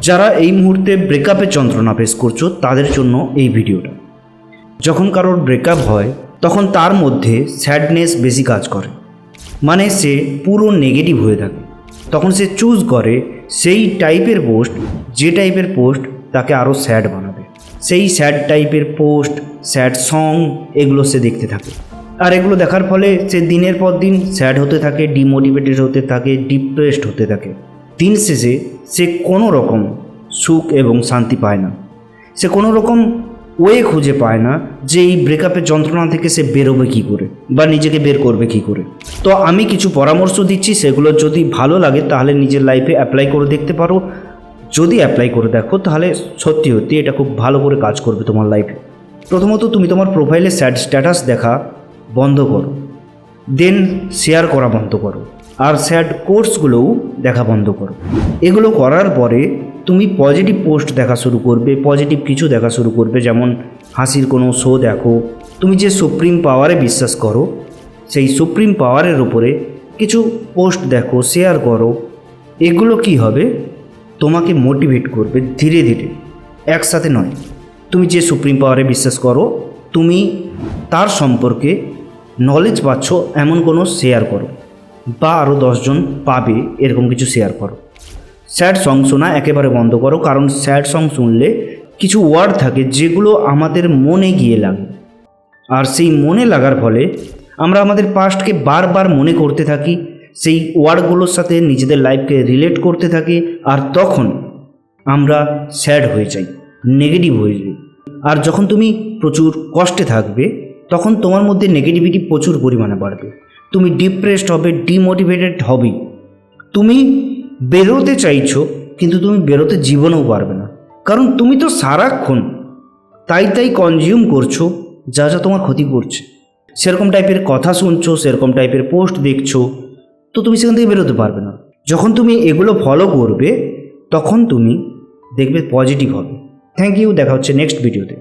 যারা এই মুহূর্তে ব্রেকআপের যন্ত্রণা ফেস করছো তাদের জন্য এই ভিডিওটা। যখন কারোর ব্রেকআপ হয় তখন তার মধ্যে স্যাডনেস বেশি কাজ করে, মানে সে পুরো নেগেটিভ হয়ে থাকে। তখন সে চুজ করে সেই টাইপের পোস্ট, যে টাইপের পোস্ট তাকে আরও স্যাড বানাবে। সেই স্যাড টাইপের পোস্ট, স্যাড সং, এগুলো সে দেখতে থাকে। আর এগুলো দেখার ফলে সে দিনের পর দিন স্যাড হতে থাকে, ডিমোটিভেটেড হতে থাকে, ডিপ্রেসড হতে থাকে। দিন শেষে সে কোনো রকম সুখ এবং শান্তি পায় না। সে কোনো রকম ওয়ে খুঁজে পায় না যে এই ব্রেকআপের যন্ত্রণা থেকে সে বেরোবে কী করে বা নিজেকে বের করবে কী করে। তো আমি কিছু পরামর্শ দিচ্ছি, সেগুলো যদি ভালো লাগে তাহলে নিজের লাইফে অ্যাপ্লাই করে দেখতে পারো। যদি অ্যাপ্লাই করে দেখো তাহলে সত্যি সত্যি এটা খুব ভালো করে কাজ করবে তোমার লাইফে। প্রথমত তুমি তোমার প্রোফাইলে স্যাড স্ট্যাটাস দেখা বন্ধ করো, দেন শেয়ার করা বন্ধ করো, আর স্যাড কোটসগুলোও দেখা বন্ধ করো। এগুলো করার পরে তুমি পজিটিভ পোস্ট দেখা শুরু করবে, পজিটিভ কিছু দেখা শুরু করবে। যেমন হাসির কোনো শো দেখো, তুমি যে সুপ্রিম পাওয়ারে বিশ্বাস করো সেই সুপ্রিম পাওয়ারের উপরে কিছু পোস্ট দেখো, শেয়ার করো। এগুলো কি হবে, তোমাকে মোটিভেট করবে ধীরে ধীরে, একসাথে নয়। তুমি যে সুপ্রিম পাওয়ারে বিশ্বাস করো, তুমি তার সম্পর্কে নলেজ পাচ্ছ এমন কোনো শেয়ার করো, বা আরও 10 জন পাবে এরকম কিছু শেয়ার করো। স্যাড সং শোনা একেবারে বন্ধ করো, কারণ স্যাড সং শুনলে কিছু ওয়ার্ড থাকে যেগুলো আমাদের মনে গিয়ে লাগে, আর সেই মনে লাগার ফলে আমরা আমাদের পাস্টকে বারবার মনে করতে থাকি, সেই ওয়ার্ডগুলোর সাথে নিজেদের লাইফকে রিলেট করতে থাকি, আর তখন আমরা স্যাড হয়ে যাই, নেগেটিভ হয়ে যাই। আর যখন তুমি প্রচুর কষ্টে থাকবে তখন তোমার মধ্যে নেগেটিভিটি প্রচুর পরিমাণে বাড়বে, তুমি ডিপ্রেসড হবে, ডিমোটিভেটেড হবে। তুমি বেরোতে চাইছো কিন্তু তুমি বেরোতে জীবনেও পারবে না, কারণ তুমি তো সারাক্ষণ তাই কনজিউম করছো যা যা তোমার ক্ষতি করছে। সেরকম টাইপের কথা শুনছো, সেরকম টাইপের পোস্ট দেখছো, তো তুমি সেখান থেকে বেরোতে পারবে না। যখন তুমি এগুলো ফলো করবে তখন তুমি দেখবে পজিটিভ হবে। থ্যাংক ইউ, দেখা হচ্ছে নেক্সট ভিডিওতে।